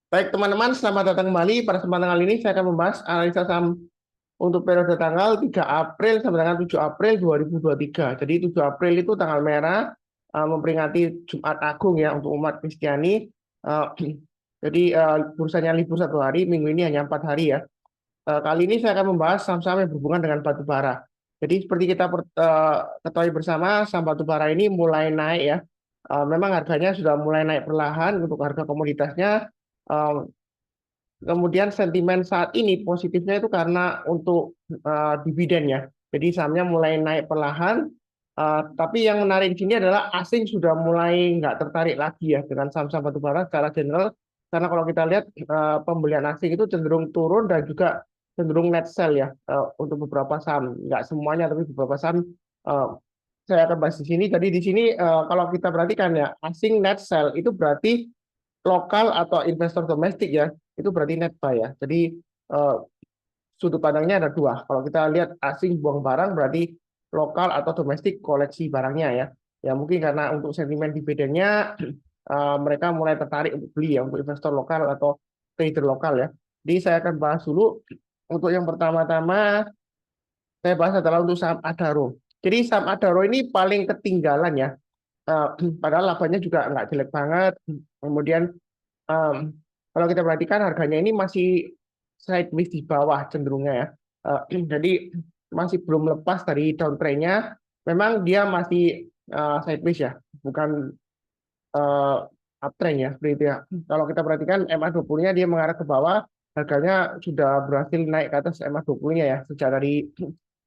Baik teman-teman, selamat datang kembali. Pada kesempatan kali ini saya akan membahas analisa saham untuk periode tanggal 3 April sampai dengan 7 April 2023. Jadi 7 April itu tanggal merah, memperingati Jumat Agung ya untuk umat Kristiani. Eh, jadi bursanya libur 1 hari, minggu ini hanya 4 hari ya. Kali ini saya akan membahas saham-saham yang berhubungan dengan batu bara. Jadi seperti kita ketahui bersama, saham batu bara ini mulai naik ya. Memang harganya sudah mulai naik perlahan untuk harga komoditasnya. Eh, Kemudian sentimen saat ini positifnya itu karena untuk dividen ya. Jadi sahamnya mulai naik perlahan. Tapi yang menarik di sini adalah asing sudah mulai nggak tertarik lagi ya dengan saham-saham batubara secara general. Karena kalau kita lihat pembelian asing itu cenderung turun dan juga cenderung net sell ya untuk beberapa saham. Nggak semuanya tapi beberapa saham eh, saya akan bahas di sini. Jadi di sini kalau kita perhatikan ya asing net sell itu berarti lokal atau investor domestik ya, itu berarti net buy ya. Jadi eh, sudut pandangnya ada dua. Kalau kita lihat asing buang barang berarti lokal atau domestik koleksi barangnya ya. Ya mungkin karena untuk sentimen dividennya mereka mulai tertarik untuk beli ya untuk investor lokal atau trader lokal ya. Jadi saya akan bahas dulu untuk yang pertama-tama saya bahas adalah untuk saham Adaro. Jadi saham Adaro ini paling ketinggalan ya. Eh, Padahal labanya juga nggak jelek banget. Kemudian kalau kita perhatikan harganya ini masih sideways di bawah cenderungnya ya. Jadi masih belum lepas dari downtrendnya. Memang dia masih sideways ya, bukan eh, uptrend ya, seperti itu ya. Kalau kita perhatikan MA20-nya dia mengarah ke bawah, harganya sudah berhasil naik ke atas MA20-nya ya, sejak dari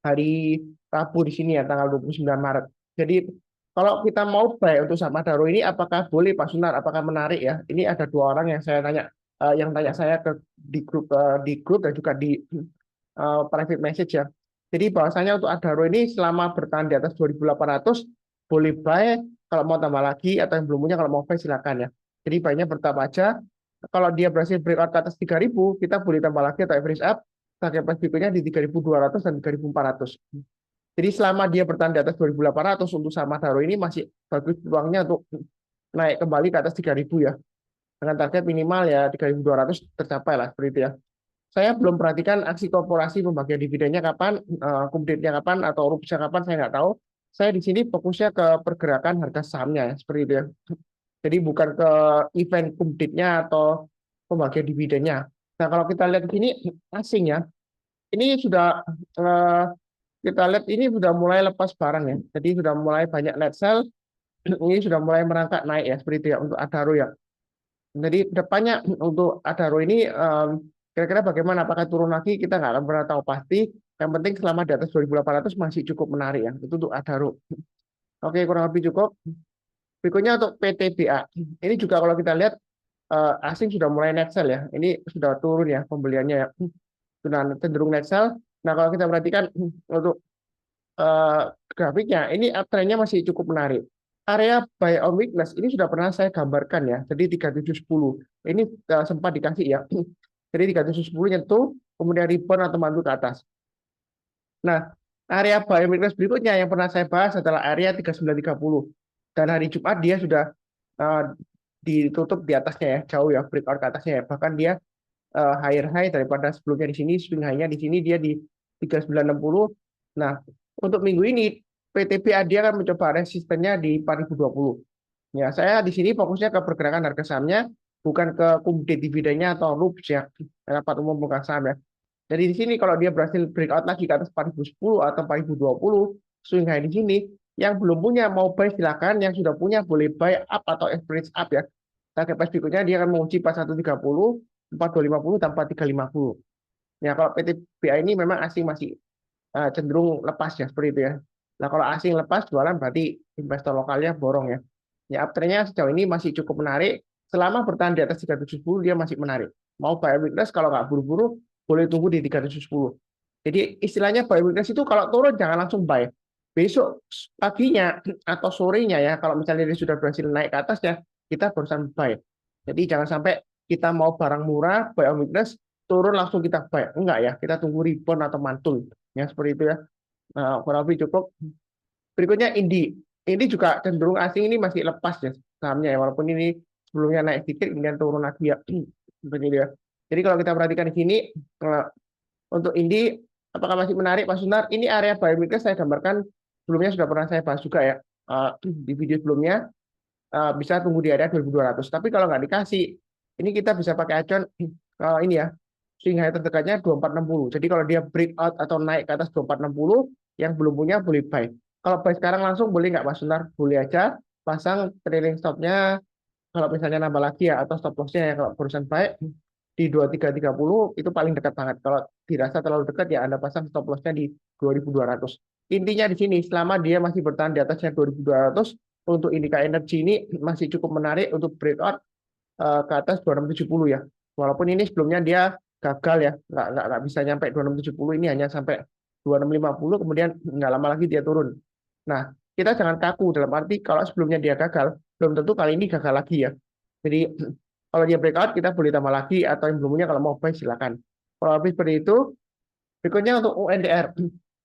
hari Rabu di sini ya, tanggal 29 Maret. Jadi kalau kita mau buy untuk saham Adaro ini, apakah boleh Pak Sunar? Apakah menarik ya? Ini ada dua orang yang saya tanya, yang tanya saya di grup dan juga di private message ya. Jadi bahwasanya untuk Adaro ini selama bertahan di atas 2.800 boleh buy, kalau mau tambah lagi atau yang belum punya kalau mau buy silakan ya. Jadi buy-nya bertahap aja. Kalau dia berhasil breakout ke atas 3.000, kita boleh tambah lagi atau average up. Target price berikutnya di 3.200 dan 3.400. Jadi selama dia bertahan di atas 2.800 untuk saham Adaro ini masih bagus peluangnya untuk naik kembali ke atas 3.000 ya. Dengan target minimal ya 3.200 tercapai lah seperti itu ya. Saya belum perhatikan aksi korporasi pembagian dividennya kapan, kumditnya kapan, atau rupsnya kapan, saya nggak tahu. Saya di sini fokusnya ke pergerakan harga sahamnya, ya, seperti itu ya. Jadi bukan ke event kumditnya atau pembagian dividennya. Nah, kalau kita lihat di sini asing ya, ini sudah eh, kita lihat ini sudah mulai lepas barang ya. Jadi sudah mulai banyak net sell, ini sudah mulai merangkak naik ya, seperti itu ya untuk Adaro ya. Jadi depannya untuk Adaro ini kira-kira bagaimana? Apakah turun lagi? Kita nggak akan pernah tahu pasti. Yang penting selama di atas 2.800 masih cukup menarik ya. Itu untuk Adaro. Oke, kurang lebih cukup. Berikutnya untuk PTBA. Ini juga kalau kita lihat asing sudah mulai net sell ya. Ini sudah turun ya pembeliannya ya. Sudah cenderung net sell. Nah, kalau kita perhatikan untuk eh, grafiknya, ini uptrendnya masih cukup menarik. Area buy on weakness ini sudah pernah saya gambarkan ya. Jadi 3710. Ini sempat dikasih ya. Jadi 3710 nyentuh, kemudian rebound atau mantul ke atas. Nah, area buy on weakness berikutnya yang pernah saya bahas adalah area 3930. Dan hari Jumat dia sudah eh, ditutup di atasnya ya, jauh ya, breakout ke atasnya ya. Bahkan dia higher high daripada sebelumnya di sini, swing high-nya di sini dia di 3960. Nah, untuk minggu ini PTBA dia akan mencoba resistennya di 4020. Ya, saya di sini fokusnya ke pergerakan harga sahamnya, bukan ke kumdit dividennya atau RUPS ya, rapat umum pemegang saham ya. Jadi di sini kalau dia berhasil breakout lagi ke atas 4010 atau 4020, swing high di sini, yang belum punya mau buy silakan, yang sudah punya boleh buy up atau average up ya. Target price berikutnya dia akan menguji 4130, 4250 dan 4350. Ya kalau PTBA ini memang asing masih cenderung lepas ya seperti itu ya. Nah kalau asing lepas jualan berarti investor lokalnya borong ya. Ya uptrendnya sejauh ini masih cukup menarik. Selama bertahan di atas 3710 dia masih menarik. Mau buy weakness kalau nggak buru-buru boleh tunggu di 3710. Jadi istilahnya buy weakness itu kalau turun jangan langsung buy. Besok paginya atau sorenya ya kalau misalnya dia sudah berhasil naik ke atas ya kita barusan buy. Jadi jangan sampai kita mau barang murah buy on weakness turun langsung kita buy. Enggak ya, kita tunggu rebound atau mantul. Ya seperti itu ya. Nah, kurang lebih cukup. Berikutnya Indi. Ini juga cenderung asing ini masih lepas ya sahamnya ya. Walaupun ini sebelumnya naik sedikit kemudian turun lagi ya. Begitu ya. Jadi kalau kita perhatikan di sini eh, untuk Indi apakah masih menarik Pak Sunar? Ini area buy weakness saya gambarkan sebelumnya sudah pernah saya bahas juga ya. Di video sebelumnya bisa tunggu di area 2200. Tapi kalau nggak dikasih, ini kita bisa pakai acuan ini ya, swing high terdekatnya 2460. Jadi kalau dia breakout atau naik ke atas 2460, yang belum punya boleh buy. Kalau buy sekarang langsung boleh nggak Pak Sunar? Boleh aja, pasang trailing stopnya kalau misalnya nambah lagi ya, atau stop lossnya ya kalau barusan baik di 2330 itu paling dekat banget. Kalau dirasa terlalu dekat ya Anda pasang stop lossnya di 2200. Intinya di sini selama dia masih bertahan di atasnya 2200 untuk indika energi ini masih cukup menarik untuk breakout ke atas 2670 ya. Walaupun ini sebelumnya dia gagal ya, nggak bisa nyampe 2670, ini hanya sampai 2650, kemudian nggak lama lagi dia turun. Nah, kita jangan kaku dalam arti kalau sebelumnya dia gagal, belum tentu kali ini gagal lagi ya. Jadi kalau dia breakout kita boleh tambah lagi atau yang belum punya kalau mau buy silakan. Kalau habis seperti itu, berikutnya untuk UNTR.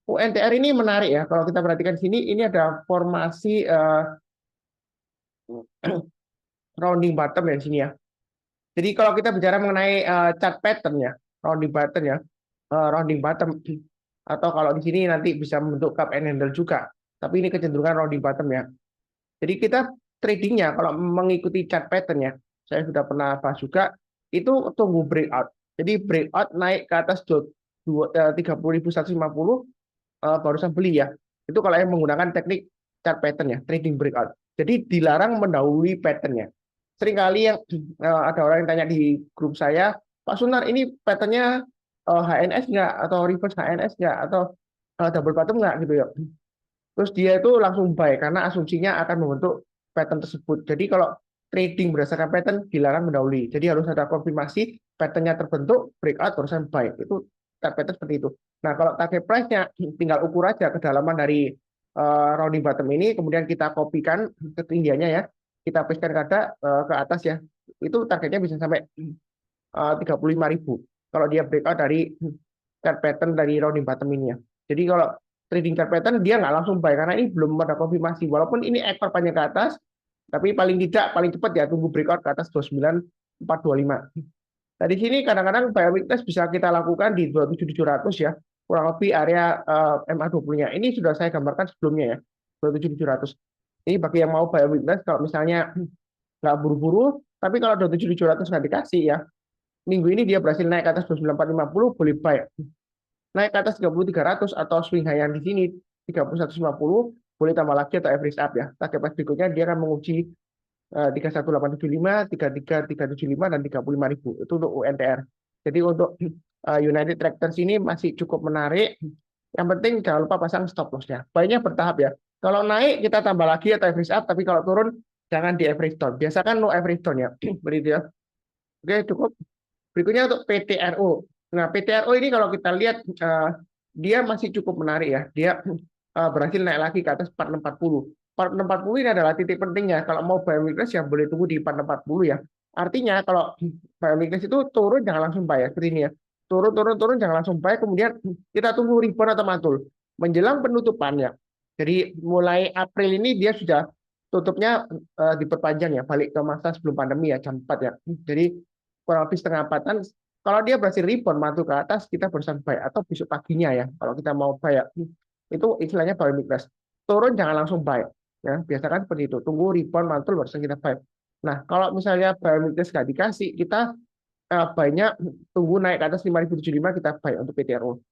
UNTR ini menarik ya. Kalau kita perhatikan sini, ini ada formasi rounding bottom ya di sini ya. Jadi kalau kita bicara mengenai chart pattern ya, rounding pattern ya, rounding bottom atau kalau di sini nanti bisa membentuk cup and handle juga. Tapi ini kecenderungan rounding bottom ya. Jadi kita tradingnya kalau mengikuti chart pattern ya, saya sudah pernah bahas juga, itu tunggu breakout. Jadi breakout naik ke atas 30.150 barusan beli ya. Itu kalau yang menggunakan teknik chart pattern ya, trading breakout. Jadi dilarang mendahului patternnya. Seringkali yang ada orang yang tanya di grup saya, Pak Sunar ini patternnya HNS nggak atau reverse HNS nggak atau double bottom nggak gitu ya. Terus dia itu langsung buy karena asumsinya akan membentuk pattern tersebut. Jadi kalau trading berdasarkan pattern dilarang mendahului. Jadi harus ada konfirmasi patternnya terbentuk, breakout barusan buy. Itu pattern seperti itu. Nah kalau target price-nya tinggal ukur aja kedalaman dari rounding bottom ini, kemudian kita kopikan ketinggiannya ya, kita paste ke atas ya. Itu targetnya bisa sampai 35.000. Kalau dia breakout dari chart pattern dari rounding bottom ini ya. Jadi kalau trading chart pattern dia nggak langsung buy karena ini belum ada konfirmasi. Walaupun ini ekor panjang ke atas, tapi paling tidak paling cepat ya tunggu breakout ke atas 29425. Nah di sini kadang-kadang buy weakness bisa kita lakukan di 27700 ya, kurang lebih area MA20-nya. Ini sudah saya gambarkan sebelumnya ya, 27700. Ini bagi yang mau buy weakness kalau misalnya nggak buru-buru, tapi kalau 27700 nggak dikasih ya, minggu ini dia berhasil naik ke atas 29450 boleh buy. Naik ke atas 3300 atau swing high yang di sini 3150 boleh tambah lagi atau average up ya. Target price berikutnya dia akan menguji 31875, 33375 dan 35.000. Itu untuk UNTR. Jadi untuk United Tractors ini masih cukup menarik. Yang penting jangan lupa pasang stop loss-nya. Baiknya bertahap ya. Kalau naik kita tambah lagi atau average up, tapi kalau turun jangan di average down. Biasakan no average down ya. Begitu ya. Oke, cukup. Berikutnya untuk PTRO. Nah, PTRO ini kalau kita lihat dia masih cukup menarik ya. Dia berhasil naik lagi ke atas 4640. 4640 ini adalah titik pentingnya. Kalau mau buy weakness ya boleh tunggu di 4640 ya. Artinya kalau buy weakness itu turun jangan langsung buy ya, seperti ini ya. Turun turun turun jangan langsung buy, kemudian kita tunggu rebound atau mantul menjelang penutupannya. Jadi mulai April ini dia sudah tutupnya diperpanjang ya, balik ke masa sebelum pandemi ya, jam 4 ya. Jadi kurang lebih setengah empatan. Kalau dia berhasil rebound mantul ke atas, kita berusaha buy atau besok paginya ya. Kalau kita mau buy ya, itu istilahnya buy weakness. Turun jangan langsung buy. Ya, biasakan seperti itu. Tunggu rebound mantul baru kita buy. Nah, kalau misalnya buy weakness nggak dikasih, kita buy-nya tunggu naik ke atas 5.075 kita buy untuk PTRO.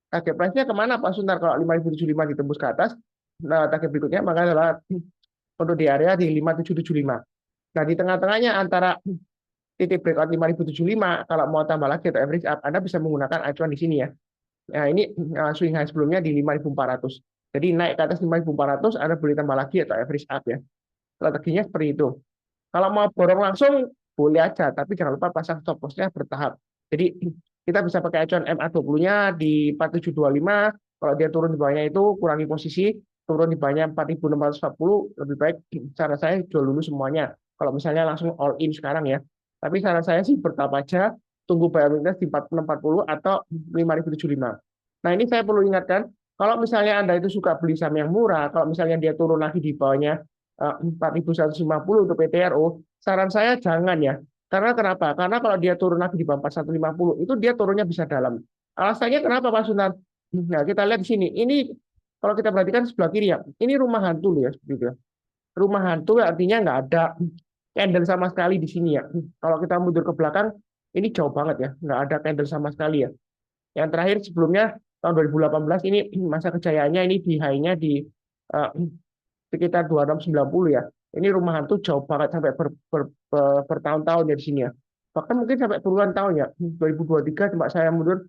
Target price-nya kemana Pak Suntar? Kalau 5.075 ditembus ke atas, nah target berikutnya maka adalah untuk di area di 5.775. Nah, di tengah-tengahnya antara titik breakout 5.075, kalau mau tambah lagi atau average up, Anda bisa menggunakan acuan di sini ya. Nah, ini swing high sebelumnya di 5.400. Jadi naik ke atas 5.400, Anda boleh tambah lagi atau average up ya. Strateginya seperti itu. Kalau mau borong langsung, boleh aja, tapi jangan lupa pasang stop loss-nya bertahap. Jadi kita bisa pakai acuan MA20-nya di 4725, kalau dia turun di bawahnya itu kurangi posisi, turun di bawahnya 4.640, lebih baik cara saya jual dulu semuanya. Kalau misalnya langsung all in sekarang ya. Tapi saran saya sih bertahap aja, tunggu buy weakness di 4640 atau 5.075. Nah ini saya perlu ingatkan, kalau misalnya Anda itu suka beli saham yang murah, kalau misalnya dia turun lagi di bawahnya 4.150 untuk PTRO, saran saya jangan ya. Karena kenapa? Karena kalau dia turun lagi di bawah 4150 itu dia turunnya bisa dalam. Alasannya kenapa Pak Sunan? Nah, kita lihat di sini. Ini kalau kita perhatikan sebelah kiri ya, ini rumah hantu loh ya, seperti itu ya. Rumah hantu artinya nggak ada candle sama sekali di sini ya. Kalau kita mundur ke belakang, ini jauh banget ya, nggak ada candle sama sekali ya. Yang terakhir sebelumnya tahun 2018 ini masa kejayaannya ini di high-nya di eh, sekitar 2690 ya. Ini rumah hantu jauh banget sampai bertahun-tahun ya di sini ya. Bahkan mungkin sampai puluhan tahun ya. 2023 coba saya mundur.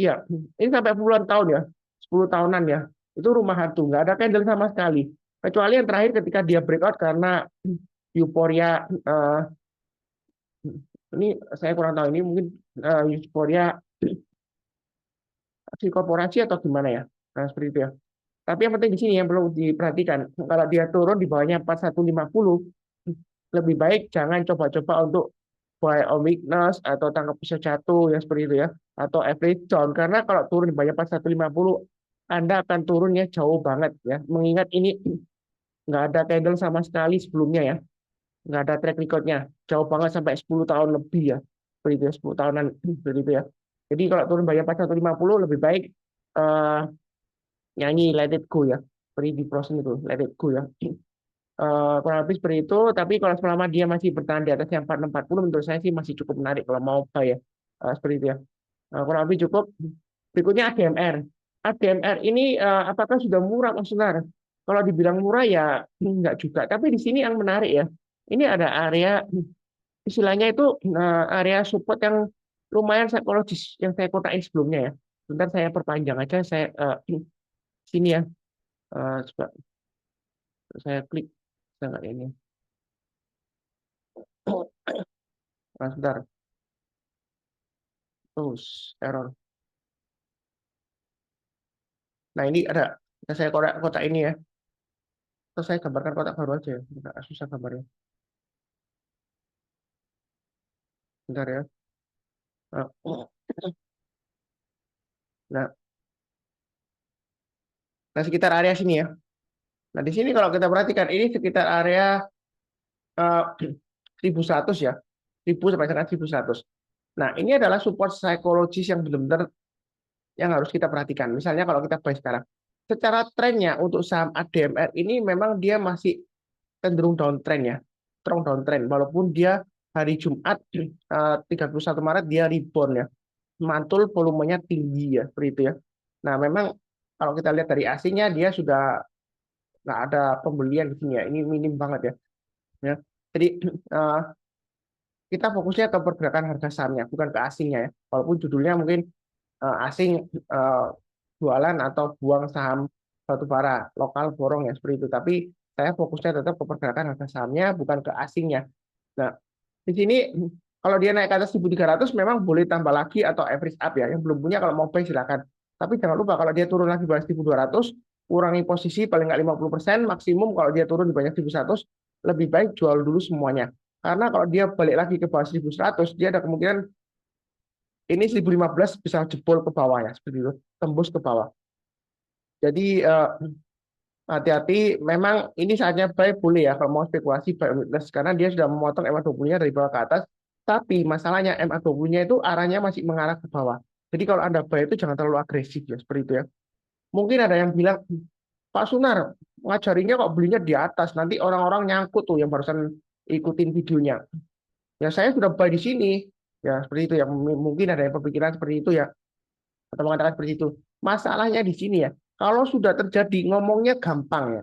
Iya, ini sampai puluhan tahun ya. 10 tahunan ya. Itu rumah hantu, nggak ada candle sama sekali. Kecuali yang terakhir ketika dia breakout karena euforia ini saya kurang tahu ini mungkin euforia si korporasi atau gimana ya. Nah, seperti itu ya. Tapi yang penting di sini yang perlu diperhatikan, kalau dia turun di bawahnya 4150, lebih baik jangan coba-coba untuk buy on weakness atau tangkap bisa jatuh ya seperti itu ya, atau average down karena kalau turun di bawah 4150 Anda akan turunnya jauh banget ya. Mengingat ini nggak ada candle sama sekali sebelumnya ya, nggak ada track recordnya, jauh banget sampai 10 tahun lebih ya, seperti itu ya, 10 tahunan seperti itu ya. Jadi kalau turun bawah 4150 lebih baik eh, nyanyi Let It Go ya, seperti di Frozen itu Let It Go ya. Kurang lebih seperti itu, tapi kalau selama dia masih bertahan di atas yang 4640 menurut saya sih masih cukup menarik kalau mau buy ya. Seperti itu ya. Kurang lebih cukup. Berikutnya ADMR. ADMR ini apakah sudah murah Mas Sunar? Kalau dibilang murah ya enggak juga, tapi di sini yang menarik ya. Ini ada area istilahnya itu area support yang lumayan psikologis yang saya kotain sebelumnya ya. Sebentar saya perpanjang aja saya sini ya. Coba saya klik sangat ini. Sebentar. Terus error. Nah ini ada, saya kotak ini ya. Terus saya gambarkan kotak baru aja ya. Nggak susah gambarnya. Bentar ya. Nah, nah, nah, sekitar area sini ya. Nah di sini kalau kita perhatikan ini sekitar area 1100 ya. 1000 sampai dengan 1100. Nah ini adalah support psikologis yang benar-benar yang harus kita perhatikan. Misalnya kalau kita bahas sekarang. Secara trennya untuk saham ADMR ini memang dia masih cenderung downtrend ya, strong downtrend. Walaupun dia hari Jumat 31 Maret dia rebound ya, mantul volumenya tinggi ya, seperti itu ya. Nah memang kalau kita lihat dari asingnya dia sudah nggak ada pembelian di sini ya, ini minim banget ya. Ya. Jadi eh, kita fokusnya ke pergerakan harga sahamnya, bukan ke asingnya ya. Walaupun judulnya mungkin asing eh, jualan atau buang saham batubara lokal borong ya seperti itu. Tapi saya fokusnya tetap ke pergerakan harga sahamnya, bukan ke asingnya. Nah, di sini kalau dia naik ke atas 1.300 memang boleh tambah lagi atau average up ya. Yang belum punya kalau mau buy silakan. Tapi jangan lupa kalau dia turun lagi bawah 1.200 kurangi posisi paling nggak 50%, maksimum kalau dia turun di bawah 1.100 lebih baik jual dulu semuanya. Karena kalau dia balik lagi ke bawah 1.100 dia ada kemungkinan ini 1015 bisa jebol ke bawah ya, seperti itu, tembus ke bawah. Jadi hati-hati, memang ini saatnya buy boleh ya kalau mau spekulasi buy weakness karena dia sudah memotong MA20-nya dari bawah ke atas. Tapi masalahnya MA20-nya itu arahnya masih mengarah ke bawah. Jadi kalau Anda buy itu jangan terlalu agresif ya, seperti itu ya. Mungkin ada yang bilang, Pak Sunar, ngajarinya kok belinya di atas, nanti orang-orang nyangkut tuh yang barusan ikutin videonya. Ya saya sudah buy di sini, ya seperti itu ya. Mungkin ada yang berpikiran seperti itu ya, atau mengatakan seperti itu. Masalahnya di sini ya, kalau sudah terjadi ngomongnya gampang ya.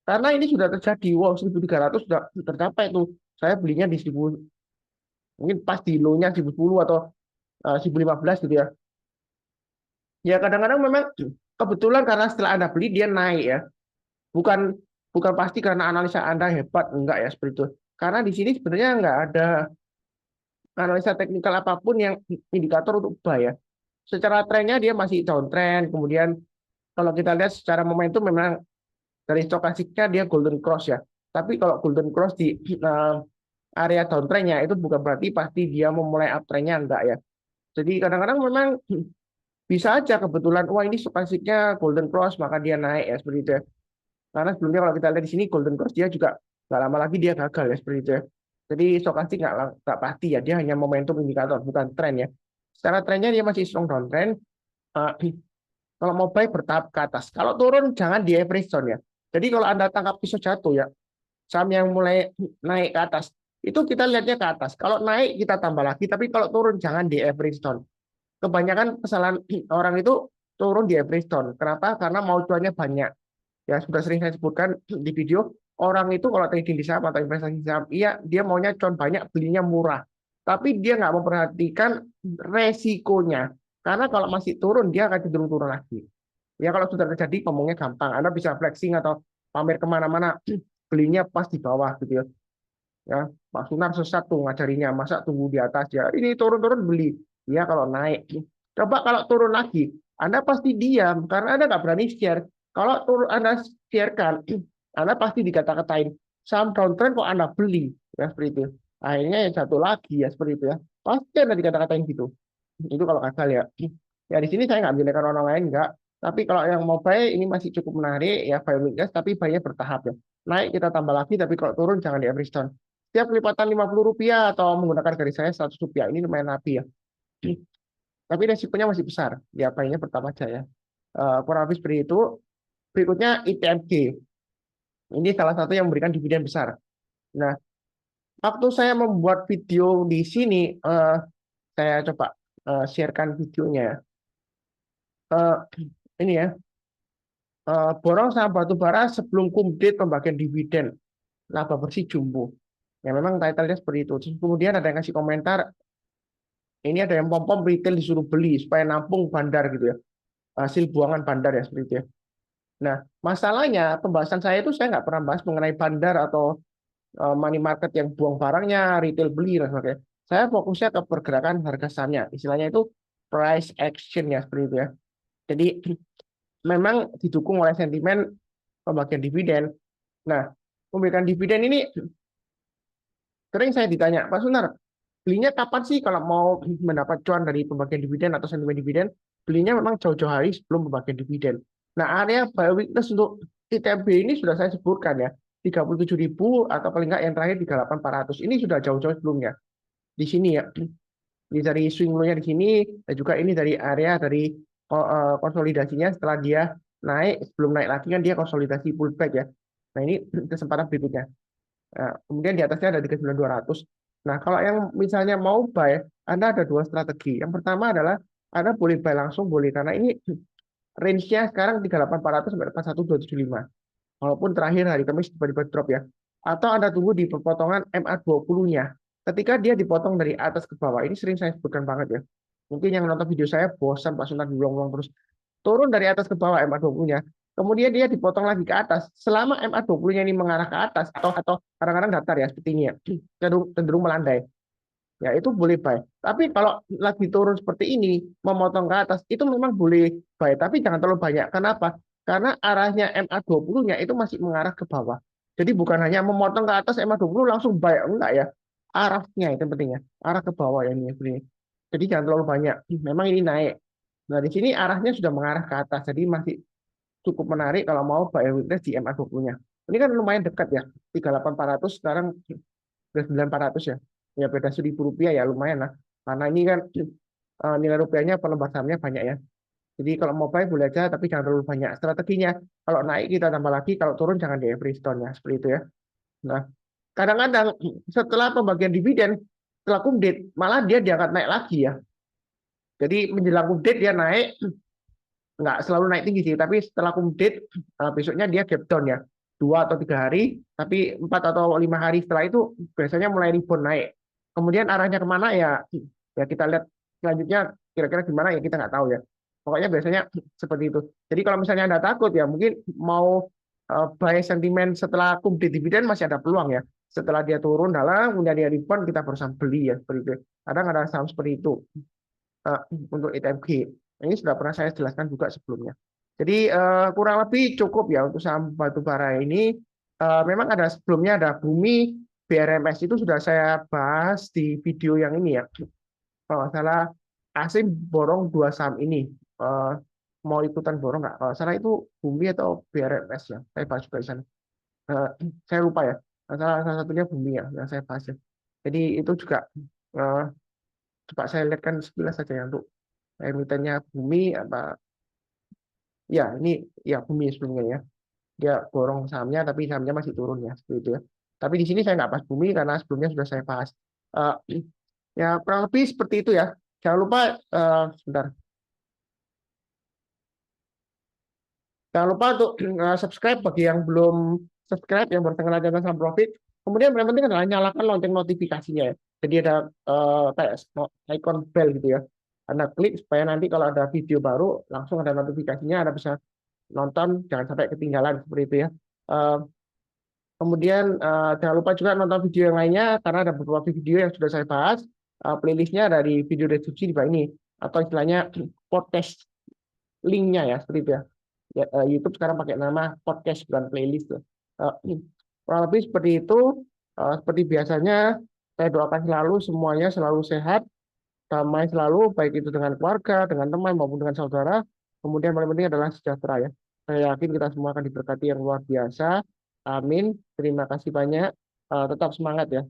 Karena ini sudah terjadi, wow 1.300 sudah tercapai tuh. Saya belinya di 1000, mungkin pas di low-nya 1010 atau 1015 gitu ya. Ya kadang-kadang memang kebetulan karena setelah Anda beli dia naik ya. Bukan bukan pasti karena analisa Anda hebat, enggak ya seperti itu. Karena di sini sebenarnya enggak ada analisa teknikal apapun yang indikator untuk buy ya. Secara trennya dia masih downtrend, kemudian kalau kita lihat secara momentum memang dari stokastiknya dia golden cross ya. Tapi kalau golden cross di area downtrendnya itu bukan berarti pasti dia memulai uptrendnya enggak ya. Jadi kadang-kadang memang bisa aja kebetulan wah ini stokastiknya golden cross maka dia naik ya seperti itu ya. Karena sebelumnya kalau kita lihat di sini golden cross dia juga nggak lama lagi dia gagal ya seperti itu ya. Jadi stokastik nggak pasti ya, dia hanya momentum indikator, bukan tren ya. Secara trennya dia masih strong downtrend. Eh, Kalau mau buy bertahap ke atas. Kalau turun jangan di average zone ya. Jadi kalau Anda tangkap pisau jatuh ya, saham yang mulai naik ke atas, itu kita lihatnya ke atas. Kalau naik kita tambah lagi, tapi kalau turun jangan di average zone. Kebanyakan kesalahan orang itu turun di average zone. Kenapa? Karena mau cuannya banyak. Ya sudah sering saya sebutkan di video, orang itu kalau trading di saham atau investasi di saham, iya dia maunya cuan banyak, belinya murah. Tapi dia nggak memperhatikan resikonya. Karena kalau masih turun, dia akan cenderung turun lagi. Ya kalau sudah terjadi, ngomongnya gampang. Anda bisa flexing atau pamer kemana-mana, belinya pas di bawah gitu ya. Ya, Pak Sunar sesat tuh ngajarinya, masa tunggu di atas ya. Ini turun-turun beli. Ya kalau naik. Coba kalau turun lagi, Anda pasti diam karena Anda nggak berani share. Kalau turun Anda sharekan, Anda pasti dikata-katain saham downtrend kok Anda beli ya seperti itu. Akhirnya yang satu lagi ya seperti itu ya. Pasti Anda dikata-katain gitu. Itu kalau gagal ya. Ya di sini saya nggak menjelekan orang lain nggak. Tapi kalau yang mau buy ini masih cukup menarik ya buy weakness tapi buy-nya bertahap ya. Naik kita tambah lagi tapi kalau turun jangan di average down. Setiap kelipatan Rp50 atau menggunakan garis saya Rp100 ini lumayan rapi ya. Tapi resikonya masih besar. Ya buy-nya pertama aja ya. Kurang lebih seperti itu. Berikutnya ITMG. Ini salah satu yang memberikan dividen besar. Nah, waktu saya membuat video di sini, saya coba sharekan videonya. Eh, ini ya, borong saham batu bara sebelum kumdit pembagian dividen laba bersih jumbo. Ya memang title-nya seperti itu. Terus kemudian ada yang kasih komentar, ini ada yang pom-pom retail disuruh beli supaya nampung bandar gitu ya. Hasil buangan bandar ya seperti itu ya. Nah, masalahnya pembahasan saya itu saya nggak pernah bahas mengenai bandar atau money market yang buang barangnya, retail beli dan sebagainya. Saya fokusnya ke pergerakan harga sahamnya. Istilahnya itu price action ya seperti itu ya. Jadi memang didukung oleh sentimen pembagian dividen. Nah, pemberian dividen ini sering saya ditanya, Pak Sunar, belinya kapan sih kalau mau mendapat cuan dari pembagian dividen atau sentimen dividen? Belinya memang jauh-jauh hari sebelum pembagian dividen. Nah, area buy weakness untuk ITB ini sudah saya sebutkan ya, 37.000 atau paling nggak yang terakhir 38.400. Ini sudah jauh-jauh sebelumnya. Di sini ya, ini dari swing low-nya di sini, dan juga ini dari area dari konsolidasinya setelah dia naik, sebelum naik lagi kan dia konsolidasi pullback ya. Nah, ini kesempatan berikutnya. Nah, kemudian di atasnya ada 39.200. Nah, kalau yang misalnya mau buy, Anda ada dua strategi. Yang pertama adalah Anda boleh buy langsung, boleh. Karena ini range-nya sekarang 38.400 sampai 41.275. Walaupun terakhir hari Kamis tiba-tiba drop ya. Atau Anda tunggu di pemotongan MA20-nya. Ketika dia dipotong dari atas ke bawah, ini sering saya sebutkan banget ya. Mungkin yang nonton video saya bosan Pak Sunan diulang-ulang terus. Turun dari atas ke bawah MA20-nya. Kemudian dia dipotong lagi ke atas. Selama MA20-nya ini mengarah ke atas atau kadang-kadang datar ya seperti ini ya. Cenderung melandai. Ya itu boleh buy. Tapi kalau lagi turun seperti ini, memotong ke atas, itu memang boleh buy. Tapi jangan terlalu banyak. Kenapa? Karena arahnya MA20-nya itu masih mengarah ke bawah. Jadi bukan hanya memotong ke atas MA20 langsung buy. Enggak ya. Arahnya itu pentingnya. Arah ke bawah ya ini. Jadi jangan terlalu banyak. Memang ini naik. Nah di sini arahnya sudah mengarah ke atas. Jadi masih cukup menarik kalau mau buy weakness di MA20-nya. Ini kan lumayan dekat ya. 38.400 sekarang 9.400 ya. Ya beda Rp1.000 ya lumayan lah. Karena ini kan nilai rupiahnya penebar sahamnya banyak ya. Jadi kalau mau buy boleh aja tapi jangan terlalu banyak. Strateginya kalau naik kita tambah lagi, kalau turun jangan di every stone ya. Seperti itu ya. Nah, kadang-kadang setelah pembagian dividen, setelah kumdit, malah dia diangkat naik lagi ya. Jadi menjelang kumdit dia naik, nggak selalu naik tinggi sih, tapi setelah kumdit besoknya dia gap down ya. 2 atau 3 hari, tapi 4 atau 5 hari setelah itu biasanya mulai rebound naik. Kemudian arahnya kemana ya? Ya kita lihat selanjutnya kira-kira gimana ya kita nggak tahu ya. Pokoknya biasanya seperti itu. Jadi kalau misalnya Anda takut ya mungkin mau buy sentimen setelah kumdit dividen masih ada peluang ya. Setelah dia turun dalam, kemudian dia rebound kita berusaha beli ya seperti itu. Kadang ada saham seperti itu uh, untuk ITMG. Ini sudah pernah saya jelaskan juga sebelumnya. Jadi kurang lebih cukup ya untuk saham batubara ini. Memang ada sebelumnya ada Bumi, BRMS itu sudah saya bahas di video yang ini ya. Kalau salah Asim borong dua saham ini. Eh, Mau ikutan borong nggak? Kalau salah itu Bumi atau BRMS ya. Saya bahas juga di sana. Eh, saya lupa ya. Salah satunya Bumi ya yang saya bahas ya. Jadi itu juga eh, coba saya lihatkan sekilas saja ya untuk emitennya Bumi apa ya ini ya Bumi sebelumnya ya. Dia borong sahamnya tapi sahamnya masih turun ya seperti itu ya. Tapi di sini saya nggak bahas Bumi karena sebelumnya sudah saya bahas. Eh, ya kurang lebih seperti itu ya. Jangan lupa sebentar. Jangan lupa untuk subscribe bagi yang belum subscribe, yang baru kenal channel Saham Profit. Kemudian yang penting adalah nyalakan lonceng notifikasinya ya. Jadi ada kayak icon bell gitu ya. Anda klik supaya nanti kalau ada video baru langsung ada notifikasinya, Anda bisa nonton, jangan sampai ketinggalan seperti itu ya. Eh, Kemudian jangan lupa juga nonton video yang lainnya karena ada beberapa video yang sudah saya bahas. Playlistnya dari video deskripsi di bawah ini atau istilahnya podcast linknya ya seperti itu ya. YouTube sekarang pakai nama podcast bukan playlist tuh. Kurang lebih seperti itu. Seperti biasanya saya doakan selalu semuanya selalu sehat, damai selalu baik itu dengan keluarga, dengan teman maupun dengan saudara. Kemudian paling penting adalah sejahtera ya. Saya yakin kita semua akan diberkati yang luar biasa. Amin. Terima kasih banyak. Tetap semangat ya.